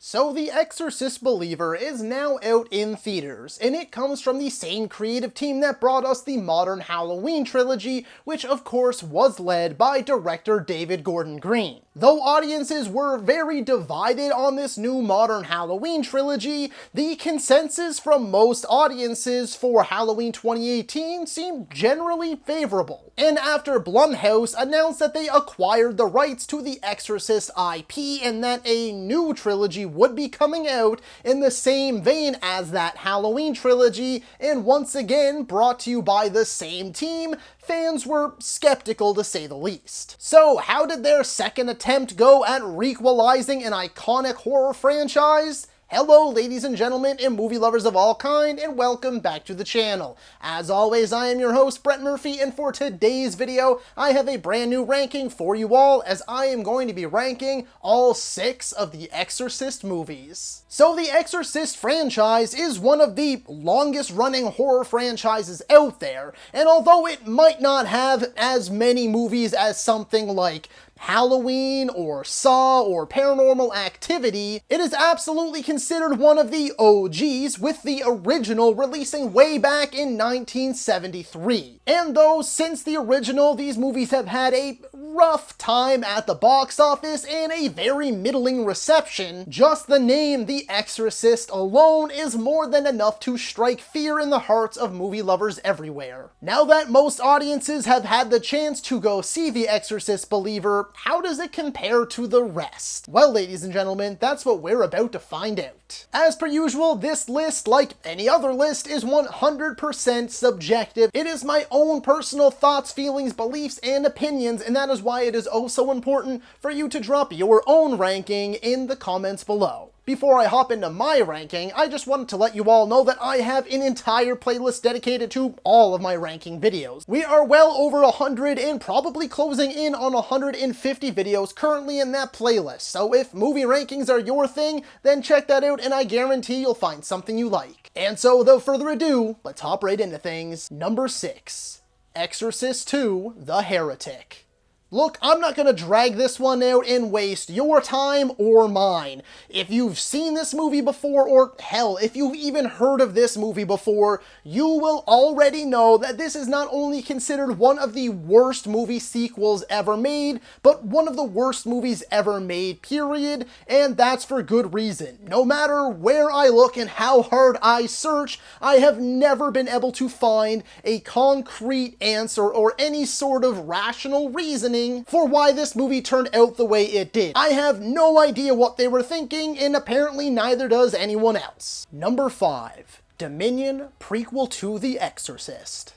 So The Exorcist Believer is now out in theaters, and it comes from the same creative team that brought us the modern Halloween trilogy, which of course was led by director David Gordon Green. Though audiences were very divided on this new modern Halloween trilogy, the consensus from most audiences for Halloween 2018 seemed generally favorable. And after Blumhouse announced that they acquired the rights to the Exorcist IP and that a new trilogy would be coming out in the same vein as that Halloween trilogy, and once again brought to you by the same team, fans were skeptical to say the least. So how did their second attempt go at requelizing an iconic horror franchise? Hello ladies and gentlemen and movie lovers of all kind, and welcome back to the channel. As always, I am your host Brett Murphy, and for today's video I have a brand new ranking for you all, as I am going to be ranking all 6 of the Exorcist movies. So the Exorcist franchise is one of the longest running horror franchises out there, and although it might not have as many movies as something like Halloween or Saw or Paranormal Activity, it is absolutely considered one of the OGs, with the original releasing way back in 1973. And though since the original these movies have had a rough time at the box office and a very middling reception, just the name The Exorcist alone is more than enough to strike fear in the hearts of movie lovers everywhere. Now that most audiences have had the chance to go see The Exorcist Believer, how does it compare to the rest? Well, ladies and gentlemen, that's what we're about to find out. As per usual, this list, like any other list, is 100% subjective. It is my own personal thoughts, feelings, beliefs, and opinions, and that is why it is oh so important for you to drop your own ranking in the comments below. Before I hop into my ranking, I just wanted to let you all know that I have an entire playlist dedicated to all of my ranking videos. We are well over 100 and probably closing in on 150 videos currently in that playlist, so if movie rankings are your thing, then check that out and I guarantee you'll find something you like. And so without further ado, let's hop right into things. Number 6, Exorcist II: The Heretic. Look, I'm not gonna drag this one out and waste your time or mine. If you've seen this movie before, or hell, if you've even heard of this movie before, you will already know that this is not only considered one of the worst movie sequels ever made, but one of the worst movies ever made, period, and that's for good reason. No matter where I look and how hard I search, I have never been able to find a concrete answer or any sort of rational reasoning for why this movie turned out the way it did. I have no idea what they were thinking, and apparently neither does anyone else. Number 5, Dominion: Prequel to The Exorcist.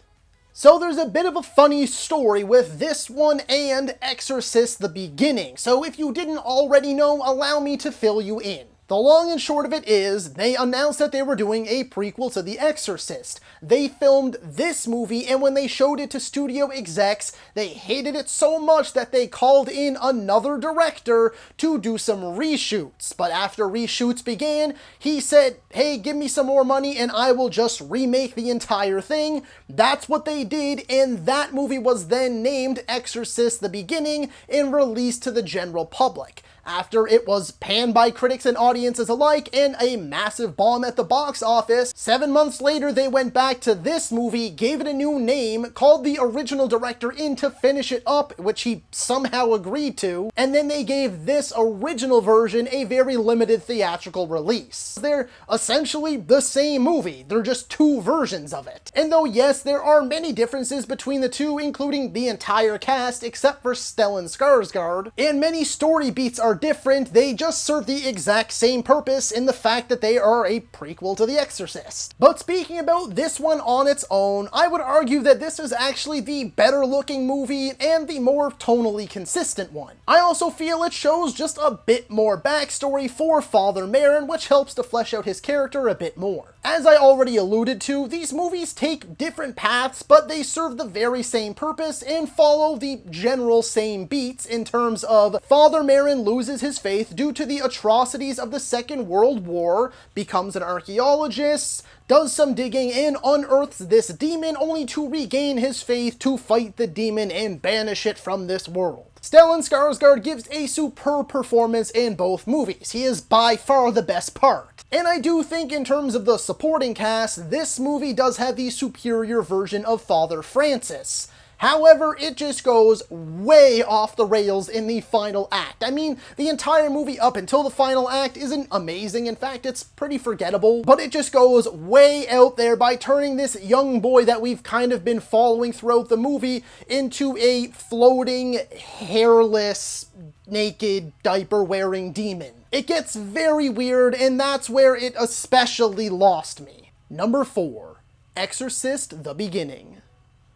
So there's a bit of a funny story with this one and Exorcist: The Beginning, so if you didn't already know, allow me to fill you in. The long and short of it is, they announced that they were doing a prequel to The Exorcist. They filmed this movie, and when they showed it to studio execs, they hated it so much that they called in another director to do some reshoots. But after reshoots began, he said, hey, give me some more money and I will just remake the entire thing. That's what they did, and that movie was then named Exorcist: The Beginning and released to the general public. After it was panned by critics and audiences alike and a massive bomb at the box office, 7 months later they went back to this movie, gave it a new name, called the original director in to finish it up, which he somehow agreed to, and then they gave this original version a very limited theatrical release. They're essentially the same movie, they're just 2 versions of it. And though yes, there are many differences between the two, including the entire cast except for Stellan Skarsgård, and many story beats are different, they just serve the exact same purpose in the fact that they are a prequel to The Exorcist. But speaking about this one on its own, I would argue that this is actually the better looking movie and the more tonally consistent one. I also feel it shows just a bit more backstory for Father Merrin, which helps to flesh out his character a bit more. As I already alluded to, these movies take different paths, but they serve the very same purpose and follow the general same beats in terms of Father Merrin losing loses his faith due to the atrocities of the Second World War, becomes an archaeologist, does some digging, and unearths this demon only to regain his faith to fight the demon and banish it from this world. Stellan Skarsgård gives a superb performance in both movies. He is by far the best part. And I do think in terms of the supporting cast, this movie does have the superior version of Father Francis. However, it just goes way off the rails in the final act. I mean, the entire movie up until the final act isn't amazing. In fact, it's pretty forgettable. But it just goes way out there by turning this young boy that we've kind of been following throughout the movie into a floating, hairless, naked, diaper-wearing demon. It gets very weird, and that's where it especially lost me. Number 4. Exorcist: The Beginning.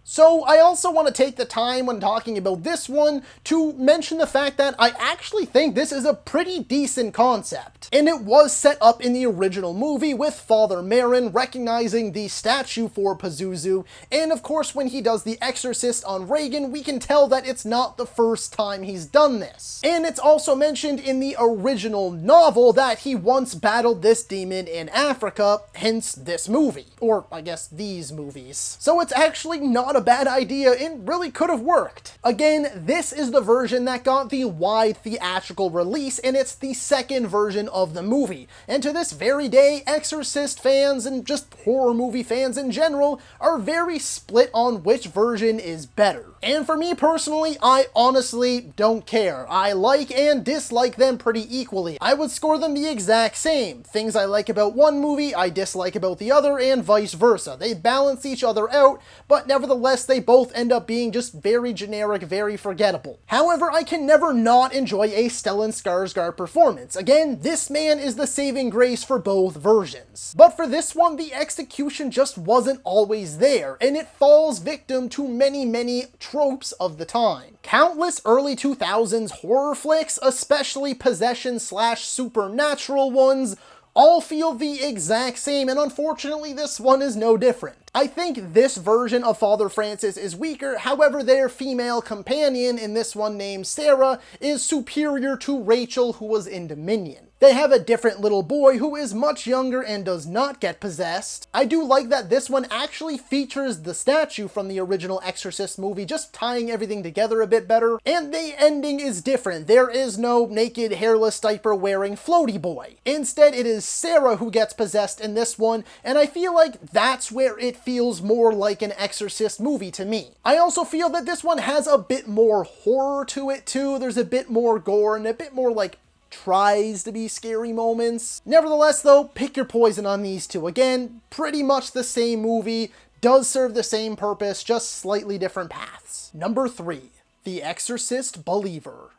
So I also want to take the time when talking about this one to mention the fact that I actually think this is a pretty decent concept. And it was set up in the original movie with Father Merrin recognizing the statue for Pazuzu, and of course when he does the Exorcist on Reagan, we can tell that it's not the first time he's done this. And it's also mentioned in the original novel that he once battled this demon in Africa, hence this movie. Or I guess these movies. So it's actually not a bad idea, it really could have worked. Again, this is the version that got the wide theatrical release, and it's the second version of the movie. And to this very day, Exorcist fans and just horror movie fans in general are very split on which version is better. And for me personally, I honestly don't care. I like and dislike them pretty equally. I would score them the exact same. Things I like about one movie, I dislike about the other, and vice versa. They balance each other out, but nevertheless, they both end up being just very generic, very forgettable. However, I can never not enjoy a Stellan Skarsgård performance. Again, this man is the saving grace for both versions. But for this one, the execution just wasn't always there, and it falls victim to many tropes of the time. Countless early 2000s horror flicks, especially possession/supernatural ones, all feel the exact same, and unfortunately this one is no different. I think this version of Father Francis is weaker, however their female companion in this one named Sarah is superior to Rachel, who was in Dominion. They have a different little boy who is much younger and does not get possessed. I do like that this one actually features the statue from the original Exorcist movie, just tying everything together a bit better. And the ending is different. There is no naked, hairless, diaper-wearing floaty boy. Instead, it is Sarah who gets possessed in this one, and I feel like that's where it feels more like an Exorcist movie to me. I also feel that this one has a bit more horror to it too. There's a bit more gore and a bit more like tries to be scary moments. Nevertheless though, pick your poison on these two. Again, pretty much the same movie, does serve the same purpose, just slightly different paths. Number 3, The Exorcist Believer.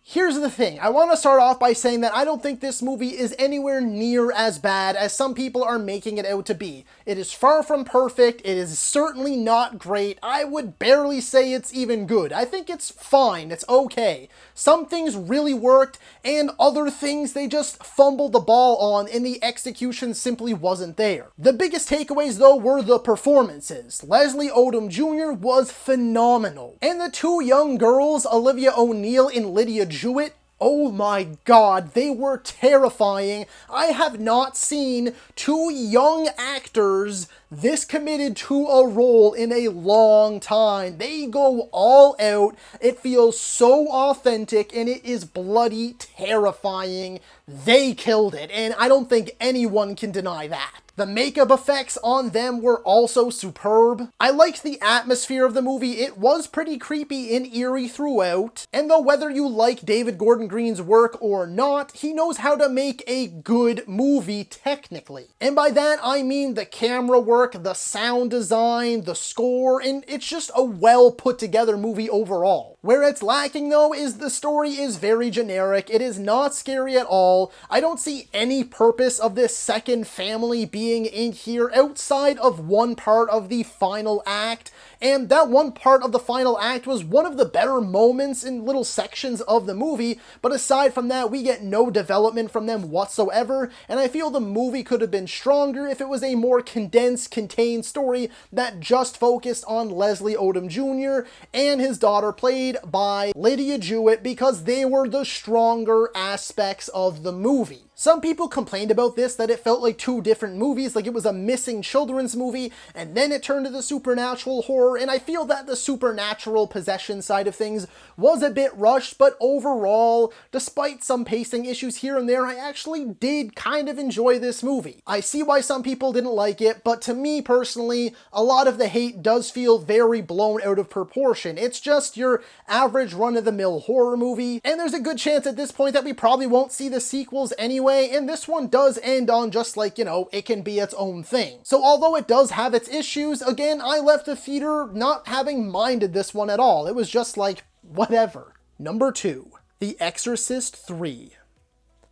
Here's the thing, I want to start off by saying that I don't think this movie is anywhere near as bad as some people are making it out to be. It is far from perfect, it is certainly not great, I would barely say it's even good. I think it's fine, it's okay. Some things really worked, and other things they just fumbled the ball on, and the execution simply wasn't there. The biggest takeaways though were the performances. Leslie Odom Jr. was phenomenal. And the two young girls, Olivia O'Neill and Lydia Jewett, oh my god, they were terrifying. I have not seen two young actors this committed to a role in a long time. They go all out. It feels so authentic and it is bloody terrifying. They killed it, and I don't think anyone can deny that. The makeup effects on them were also superb. I liked the atmosphere of the movie. It was pretty creepy and eerie throughout. And though whether you like David Gordon Green's work or not, he knows how to make a good movie technically. And by that I mean the camera work, the sound design, the score, and it's just a well put together movie overall. Where it's lacking though is the story is very generic. It is not scary at all. I don't see any purpose of this second family being in here outside of one part of the final act, and that one part of the final act was one of the better moments in little sections of the movie, but aside from that we get no development from them whatsoever, and I feel the movie could have been stronger if it was a more condensed, contained story that just focused on Leslie Odom Jr. and his daughter, played played by Lydia Jewett because they were the stronger aspects of the movie. Some people complained about this, that it felt like two different movies, like it was a missing children's movie, and then it turned to the supernatural horror, and I feel that the supernatural possession side of things was a bit rushed, but overall, despite some pacing issues here and there, I actually did kind of enjoy this movie. I see why some people didn't like it, but to me personally, a lot of the hate does feel very blown out of proportion. It's just your average run-of-the-mill horror movie, and there's a good chance at this point that we probably won't see the sequels anyway, and this one does end on just like, you know, it can be its own thing. So although it does have its issues, again, I left the theater not having minded this one at all. It was just like, whatever. Number 2, The Exorcist III.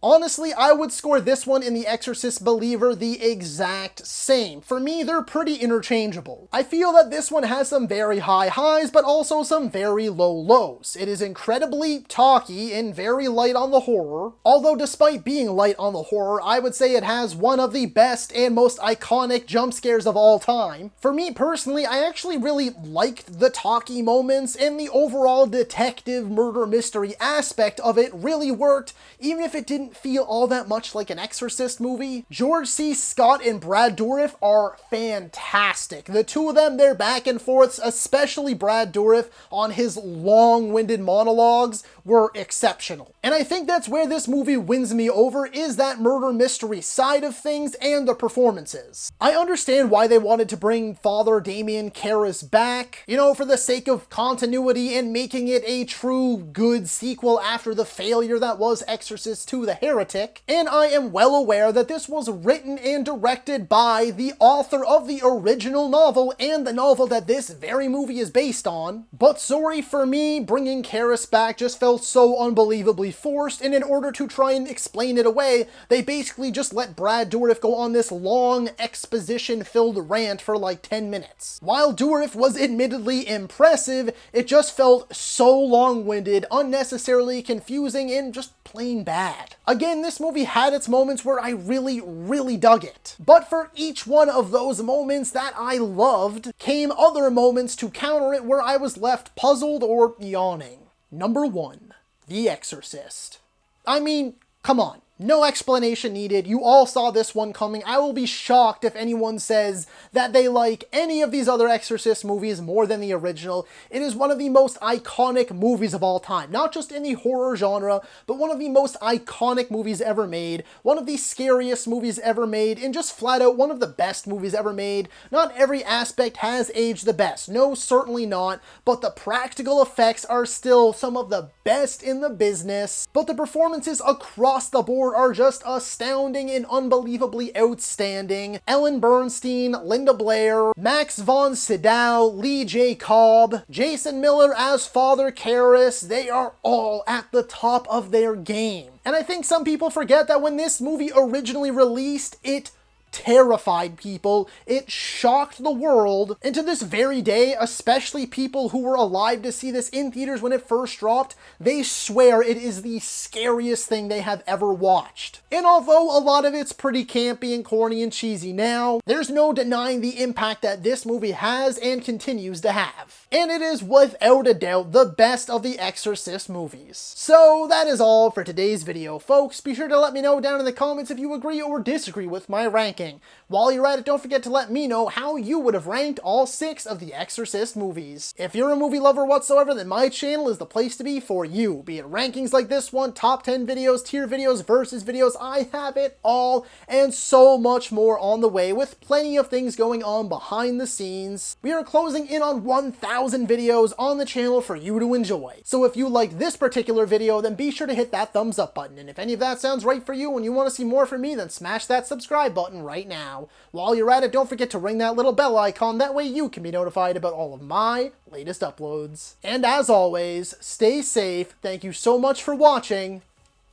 Honestly, I would score this one and The Exorcist Believer the exact same. For me, they're pretty interchangeable. I feel that this one has some very high highs, but also some very low lows. It is incredibly talky and very light on the horror. Although despite being light on the horror, I would say it has one of the best and most iconic jump scares of all time. For me personally, I actually really liked the talky moments, and the overall detective murder mystery aspect of it really worked, even if it didn't feel all that much like an Exorcist movie. George C. Scott and Brad Dourif are fantastic. The two of them, their back and forths, especially Brad Dourif on his long-winded monologues, were exceptional. And I think that's where this movie wins me over, is that murder mystery side of things and the performances. I understand why they wanted to bring Father Damien Karras back, you know, for the sake of continuity and making it a true good sequel after the failure that was Exorcist II: The Heretic, and I am well aware that this was written and directed by the author of the original novel and the novel that this very movie is based on. But sorry, for me, bringing Karras back just felt so unbelievably forced, and in order to try and explain it away, they basically just let Brad Dourif go on this long exposition-filled rant for like 10 minutes. While Dourif was admittedly impressive, it just felt so long-winded, unnecessarily confusing, and just plain bad. Again, this movie had its moments where I really dug it. But for each one of those moments that I loved, came other moments to counter it where I was left puzzled or yawning. Number 1, The Exorcist. I mean, come on. No explanation needed. You all saw this one coming. I will be shocked if anyone says that they like any of these other Exorcist movies more than the original. It is one of the most iconic movies of all time. Not just in the horror genre, but one of the most iconic movies ever made. One of the scariest movies ever made, and just flat out one of the best movies ever made. Not every aspect has aged the best. No, certainly not. But the practical effects are still some of the best in the business. But the performances across the board are just astounding and unbelievably outstanding. Ellen Bernstein, Linda Blair, Max von Sydow, Lee J. Cobb, Jason Miller as Father Karras, they are all at the top of their game. And I think some people forget that when this movie originally released, it terrified people, it shocked the world, and to this very day, especially people who were alive to see this in theaters when it first dropped, they swear it is the scariest thing they have ever watched. And although a lot of it's pretty campy and corny and cheesy now, there's no denying the impact that this movie has and continues to have. And it is without a doubt the best of the Exorcist movies. So that is all for today's video, folks. Be sure to let me know down in the comments if you agree or disagree with my ranking. While you're at it, don't forget to let me know how you would have ranked all 6 of the Exorcist movies. If you're a movie lover whatsoever, then my channel is the place to be for you. Be it rankings like this one, top 10 videos, tier videos, versus videos, I have it all, and so much more on the way, with plenty of things going on behind the scenes. We are closing in on 1,000 videos on the channel for you to enjoy. So if you like this particular video, then be sure to hit that thumbs up button. And if any of that sounds right for you and you want to see more from me, then smash that subscribe button right now. While you're at it, don't forget to ring that little bell icon. That way you can be notified about all of my latest uploads. And as always, stay safe. Thank you so much for watching.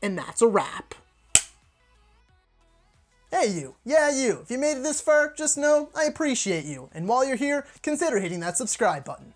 And that's a wrap. Hey you, yeah you, if you made it this far, just know I appreciate you. And while you're here, consider hitting that subscribe button.